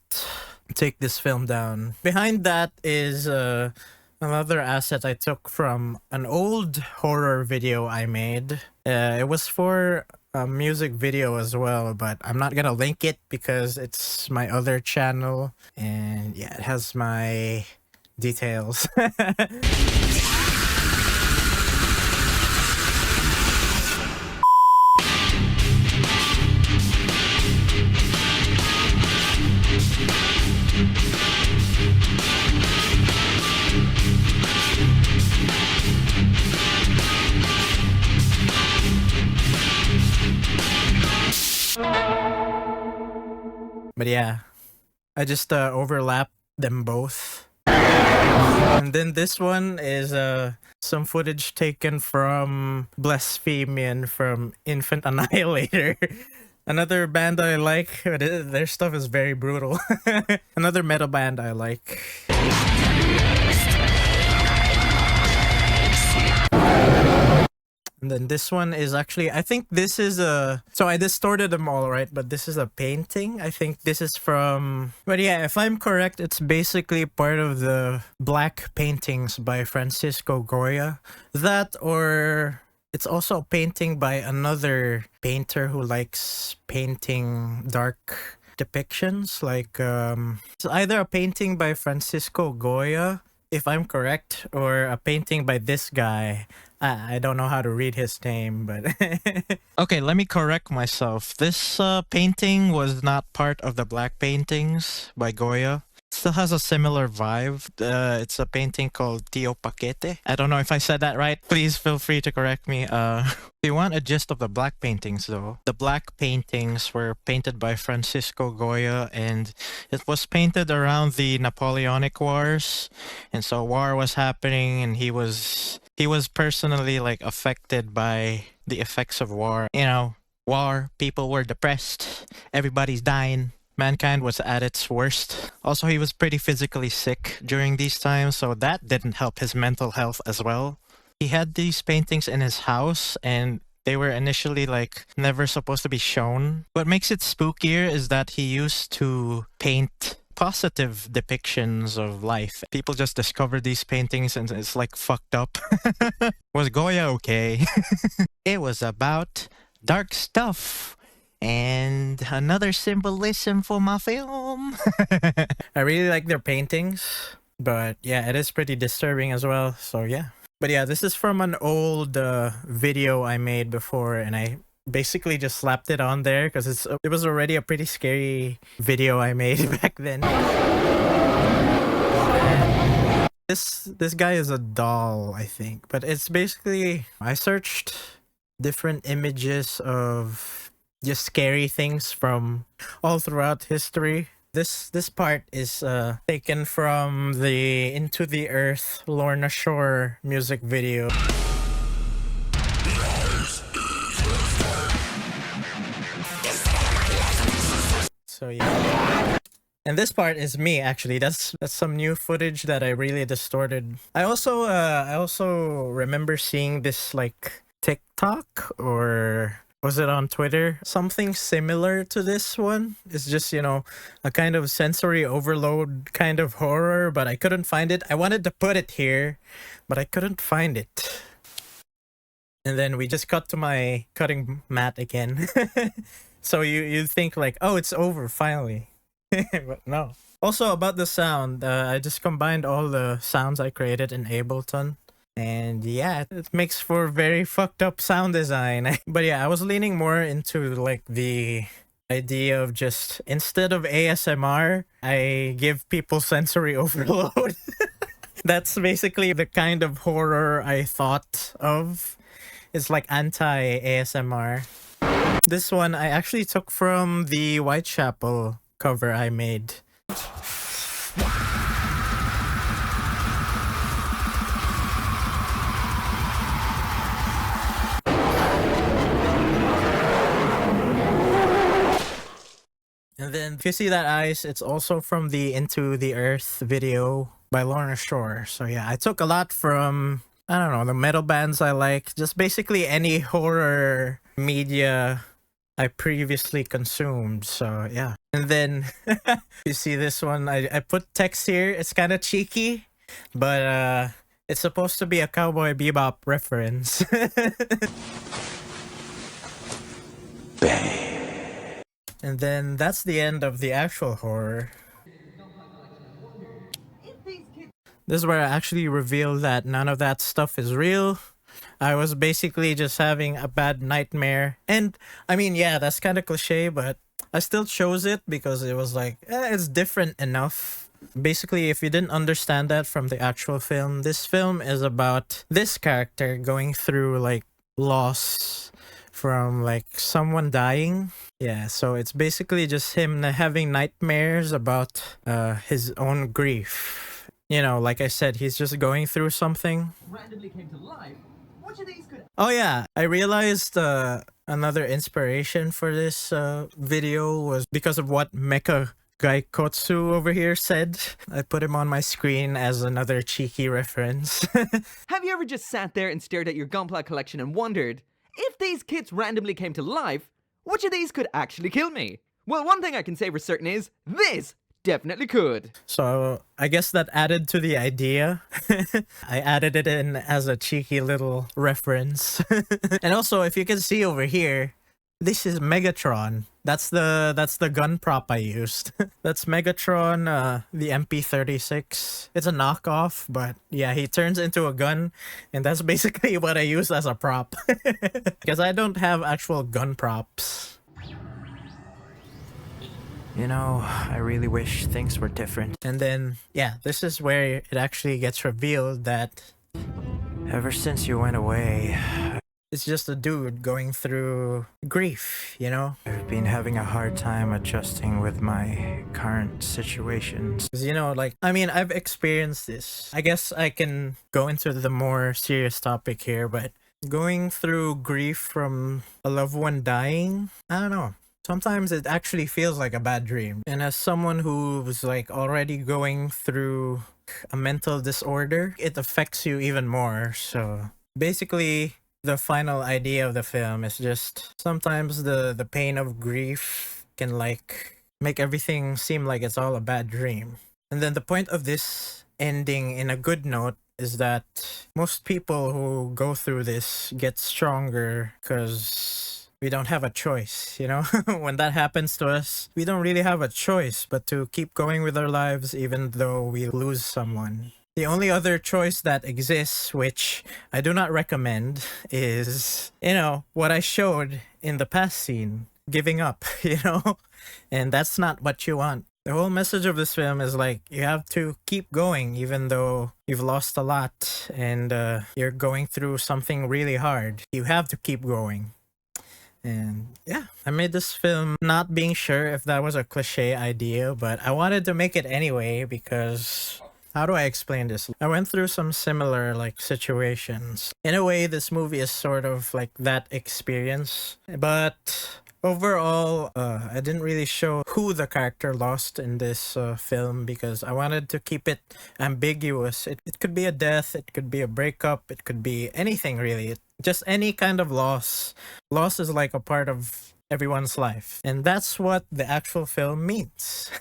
take this film down. Behind that is another asset I took from an old horror video I made. It was for a music video as well, but I'm not gonna link it because it's my other channel, and yeah, it has my details. But yeah, I just overlapped them both. And then this one is some footage taken from 𝙎𝙊𝘾𝙄𝘼𝑘𝙄 from Infant Annihilator. Another band I like. Their stuff is very brutal. Another metal band I like. And then this one is actually, I think this is a, so I distorted them all, right? But this is a painting. I think this is from, but yeah, if I'm correct, it's basically part of the black paintings by Francisco Goya. That, or it's also a painting by another painter who likes painting dark depictions. Like, it's either a painting by Francisco Goya, if I'm correct, or a painting by this guy. I don't know how to read his name, but... Okay, let me correct myself. This painting was not part of the black paintings by Goya. It still has a similar vibe. It's a painting called 𝙊𝙁𝙃𝙀𝙁𝙀. I don't know if I said that right. Please feel free to correct me. If you want a gist of the black paintings, though, the black paintings were painted by Francisco Goya, and it was painted around the Napoleonic Wars. And so war was happening, and he was personally like affected by the effects of war. You know, war, people were depressed, everybody's dying. Mankind was at its worst. Also, he was pretty physically sick during these times, so that didn't help his mental health as well. He had these paintings in his house, and they were initially like never supposed to be shown. What makes it spookier is that he used to paint positive depictions of life. People just discovered these paintings and it's like fucked up. Was Goya okay? It was about dark stuff. And another symbolism for my film. I really like their paintings, but yeah, it is pretty disturbing as well. So yeah. But yeah, this is from an old video I made before, and I basically just slapped it on there because it was already a pretty scary video I made back then. This guy is a doll, I think, but it's basically, I searched different images of just scary things from all throughout history. This part is taken from the Into the Earth Lorna Shore music video. So yeah. And this part is me, actually. That's some new footage that I really distorted. I also remember seeing this like TikTok, or was it on Twitter? Something similar to this one. It's just, you know, a kind of sensory overload kind of horror, but I couldn't find it. I wanted to put it here, but I couldn't find it. And then we just cut to my cutting mat again. So you think like, oh, it's over finally. But no. Also about the sound, I just combined all the sounds I created in Ableton. And yeah, it makes for very fucked up sound design. But yeah, I was leaning more into like the idea of just, instead of ASMR, I give people sensory overload. That's basically the kind of horror I thought of. It's like anti-ASMR. This one I actually took from the Whitechapel cover I made. And then if you see that ice, it's also from the Into the Earth video by Lorna Shore. So yeah, I took a lot from, I don't know, the metal bands I like. Just basically any horror media I previously consumed. So yeah. And then you see this one, I put text here. It's kind of cheeky, but it's supposed to be a Cowboy Bebop reference. Bang. And then that's the end of the actual horror. This is where I actually revealed that none of that stuff is real. I was basically just having a bad nightmare. And I mean, yeah, that's kind of cliche, but I still chose it because it was like, it's different enough. Basically, if you didn't understand that from the actual film, this film is about this character going through like loss from like someone dying. Yeah, so it's basically just him having nightmares about his own grief. You know, like I said, he's just going through something. Randomly came to life. Which of these could... Oh yeah, I realized another inspiration for this video was because of what 𝙎𝙬𝙃𝙀𝙁𝘼 over here said. I put him on my screen as another cheeky reference. Have you ever just sat there and stared at your Gunpla collection and wondered, if these kits randomly came to life, which of these could actually kill me? Well, one thing I can say for certain is, this definitely could. So I guess that added to the idea. I added it in as a cheeky little reference. And also, if you can see over here, this is Megatron. That's the gun prop I used. That's Megatron, the MP36. It's a knockoff, but yeah, he turns into a gun, and that's basically what I use as a prop. Because I don't have actual gun props. You know, I really wish things were different. And then, yeah, this is where it actually gets revealed that ever since you went away, it's just a dude going through grief, you know? I've been having a hard time adjusting with my current situations. 'Cause, you know, like, I mean, I've experienced this. I guess I can go into the more serious topic here, but going through grief from a loved one dying, I don't know. Sometimes it actually feels like a bad dream. And as someone who's like already going through a mental disorder, it affects you even more. So basically, the final idea of the film is just sometimes the pain of grief can like make everything seem like it's all a bad dream. And then the point of this ending in a good note is that most people who go through this get stronger because we don't have a choice, you know? When that happens to us, we don't really have a choice but to keep going with our lives even though we lose someone. The only other choice that exists, which I do not recommend, is, you know, what I showed in the past scene, giving up, you know? And that's not what you want. The whole message of this film is like, you have to keep going even though you've lost a lot and you're going through something really hard. You have to keep going. And yeah, I made this film not being sure if that was a cliche idea, but I wanted to make it anyway because, how do I explain this? I went through some similar like situations. In a way, this movie is sort of like that experience, but overall, I didn't really show who the character lost in this film because I wanted to keep it ambiguous. It could be a death, it could be a breakup, it could be anything really. Just any kind of loss. Loss is like a part of everyone's life. And that's what the actual film means.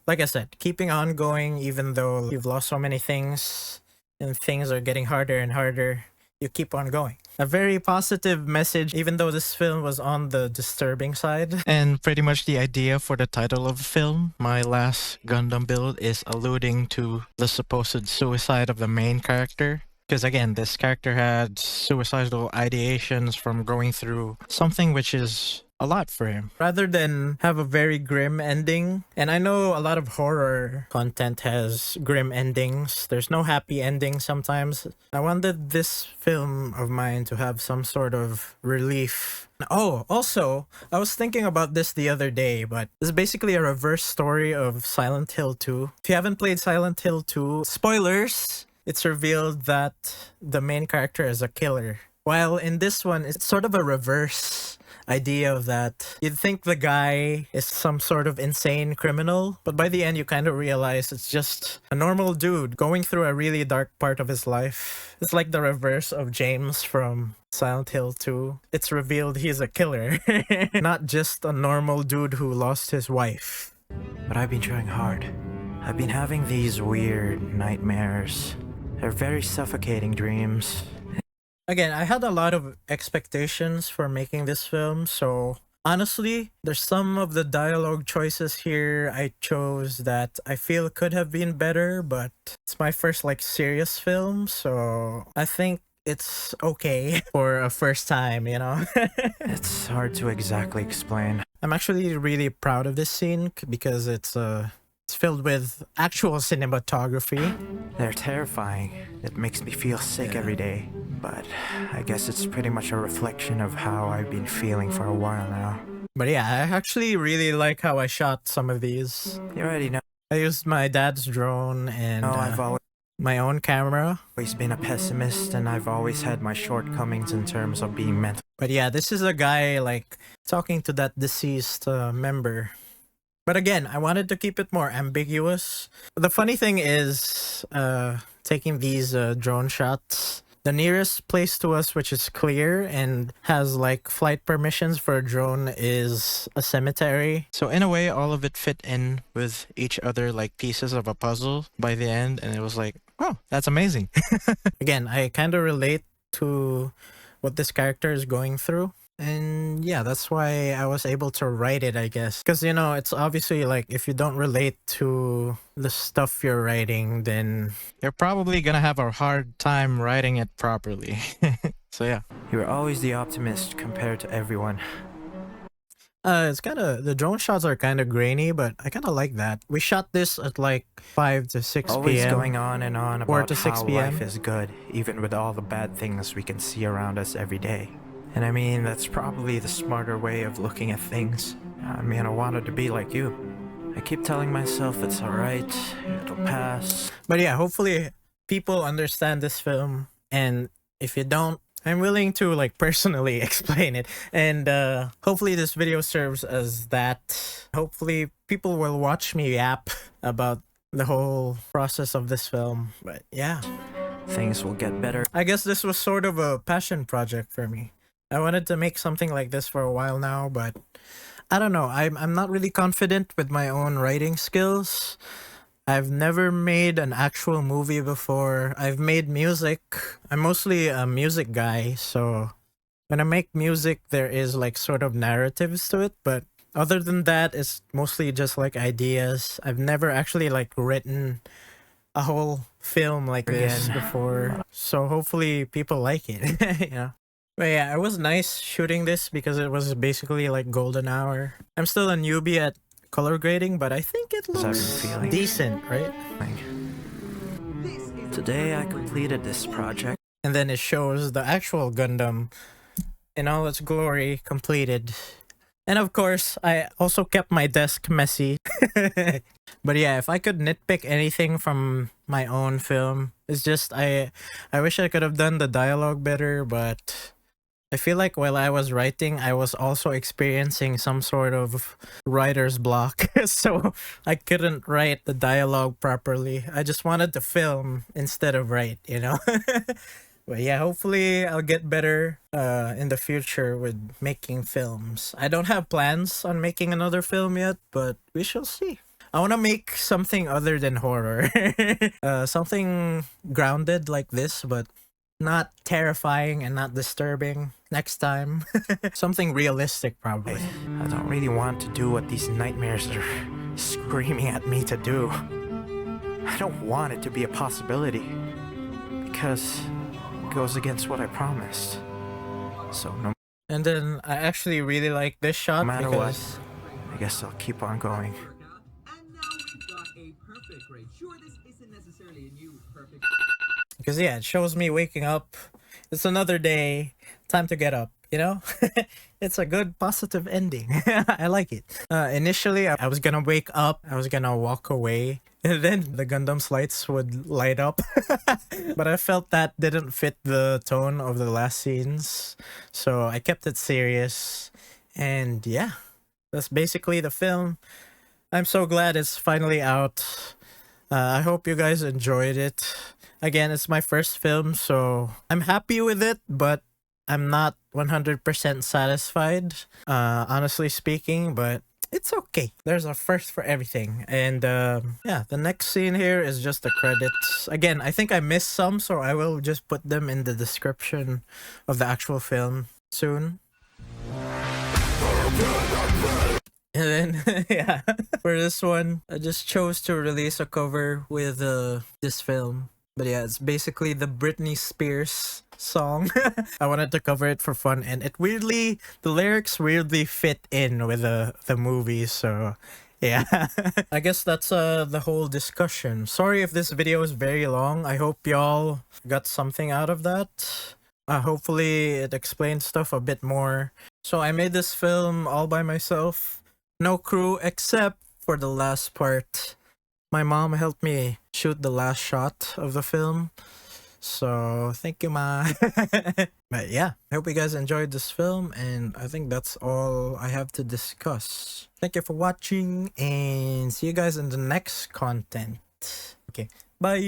Like I said, keeping on going even though you've lost so many things and things are getting harder and harder, you keep on going. A very positive message, even though this film was on the disturbing side. And pretty much the idea for the title of the film, my last Gundam build, is alluding to the supposed suicide of the main character. Because again, this character had suicidal ideations from going through something which is a lot for him. Rather than have a very grim ending, and I know a lot of horror content has grim endings, there's no happy ending sometimes. I wanted this film of mine to have some sort of relief. Oh, also, I was thinking about this the other day, but this is basically a reverse story of Silent Hill 2. If you haven't played Silent Hill 2, spoilers! It's revealed that the main character is a killer. While in this one, it's sort of a reverse idea of that. You'd think the guy is some sort of insane criminal, but by the end you kind of realize it's just a normal dude going through a really dark part of his life. It's like the reverse of James from Silent Hill 2, it's revealed he's a killer, not just a normal dude who lost his wife. But I've been trying hard. I've been having these weird nightmares. They're very suffocating dreams. Again, I had a lot of expectations for making this film, so honestly, there's some of the dialogue choices here I chose that I feel could have been better, but it's my first like serious film, so I think it's okay for a first time, you know? It's hard to exactly explain. I'm actually really proud of this scene because it's filled with actual cinematography. They're terrifying. It makes me feel sick every day. But I guess it's pretty much a reflection of how I've been feeling for a while now. But yeah, I actually really like how I shot some of these. You already know. I used my dad's drone and I've always my own camera. Always been a pessimist and I've always had my shortcomings in terms of being mental. But yeah, this is a guy like talking to that deceased member. But again, I wanted to keep it more ambiguous. The funny thing is, taking these drone shots, the nearest place to us which is clear and has like flight permissions for a drone is a cemetery. So in a way, all of it fit in with each other like pieces of a puzzle by the end, and it was like, oh, that's amazing. Again, I kind of relate to what this character is going through. And yeah, that's why I was able to write it, I guess. Because, you know, it's obviously like if you don't relate to the stuff you're writing, then you're probably gonna have a hard time writing it properly. So yeah. You were always the optimist compared to everyone. It's kind of, the drone shots are kind of grainy, but I kind of like that. We shot this at like 5 to 6 p.m. Always going on and on about how life is good, even with all the bad things we can see around us every day. And I mean, that's probably the smarter way of looking at things. I mean, I wanted to be like you. I keep telling myself it's alright, it'll pass. But yeah, hopefully people understand this film. And if you don't, I'm willing to like personally explain it. And hopefully this video serves as that. Hopefully people will watch me yap about the whole process of this film. But yeah, things will get better. I guess this was sort of a passion project for me. I wanted to make something like this for a while now, but I don't know. I'm not really confident with my own writing skills. I've never made an actual movie before. I've made music. I'm mostly a music guy, so when I make music, there is like sort of narratives to it, but other than that, it's mostly just like ideas. I've never actually like written a whole film like this before, so hopefully people like it. You know? But yeah, it was nice shooting this because it was basically like golden hour. I'm still a newbie at color grading, but I think it looks decent, right? Today I completed this project. And then it shows the actual Gundam in all its glory completed. And of course, I also kept my desk messy. But yeah, if I could nitpick anything from my own film, it's just I wish I could have done the dialogue better, but I feel like while I was writing, I was also experiencing some sort of writer's block. So I couldn't write the dialogue properly. I just wanted to film instead of write, you know? But yeah, hopefully I'll get better in the future with making films. I don't have plans on making another film yet, but we shall see. I want to make something other than horror. Something grounded like this, but not terrifying and not disturbing. Next time. Something realistic, probably. I don't really want to do what these nightmares are screaming at me to do. I don't want it to be a possibility, because it goes against what I promised. So no. And then I actually really like this shot. No matter what, I guess I'll keep on going. And now we've got a perfect grade. Sure, this isn't necessarily a new perfect. Because yeah, it shows me waking up. It's another day. Time to get up, you know? It's a good positive ending. I like it. Initially, I was gonna wake up. I was gonna walk away. And then the Gundam's lights would light up. But I felt that didn't fit the tone of the last scenes. So I kept it serious. And yeah, that's basically the film. I'm so glad it's finally out. I hope you guys enjoyed it. Again, it's my first film, so I'm happy with it, but I'm not 100% satisfied, honestly speaking, but it's okay. There's a first for everything. And yeah, the next scene here is just the credits. Again, I think I missed some, so I will just put them in the description of the actual film soon. And then, yeah, for this one, I just chose to release a cover with this film. But yeah, it's basically the Britney Spears song. I wanted to cover it for fun, and the lyrics weirdly fit in with the movie, so yeah. I guess that's the whole discussion. Sorry if this video is very long. I hope y'all got something out of that. Hopefully it explains stuff a bit more. So I made this film all by myself. No crew except for the last part. My mom helped me shoot the last shot of the film. So thank you, Ma. But yeah, I hope you guys enjoyed this film, and I think that's all I have to discuss. Thank you for watching, and see you guys in the next content. Okay, bye.